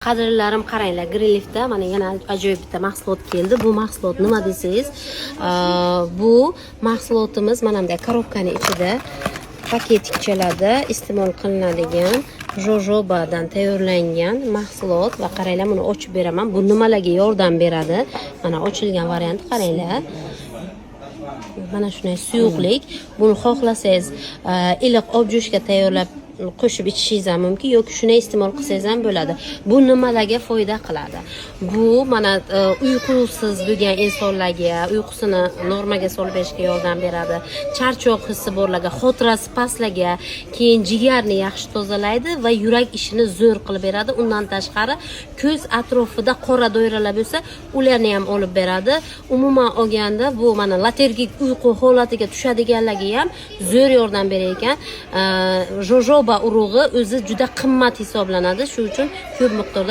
Qadrlarim qaranglar, Greenleaf'da mana yana ajoyib bitta mahsulot keldi. Bu mahsulot nima desangiz, bu mahsulotimiz mana bunday korobkaning ichida paketikchalarda iste'mol qilinadigan jojobadan tayyorlangan mahsulot va qaranglar, buni ochib beraman. Bu nimalarga yordam beradi? Mana ochilgan variant qaranglar. Mana shunday suyuqlik. Buni xohlasangiz iliq objushga tayyorlab qo'shib ichishingiz ham mumkin yoki shuni iste'mol qilsangiz ham bo'ladi. Bu nimalarga foyda qiladi? Bu mana uyqusiz bo'lgan insonlarga uyqusini normaga solib berishga yordam beradi. Charchoq hissi borlarga, xotirasi pastlarga, keyin jigarni yaxshi tozalaydi va yurak ishini zo'r qilib beradi. Undan tashqari ko'z atrofida qora doiralar bo'lsa, ularni ham olib beradi. Umuman olganda bu mana latergik uyqu holatiga tushadiganlarga ham zo'r yordam berar ekan. Jojoba urug'i o'zi juda qimmat hisoblanadi. Shuning uchun ko'p miqdorda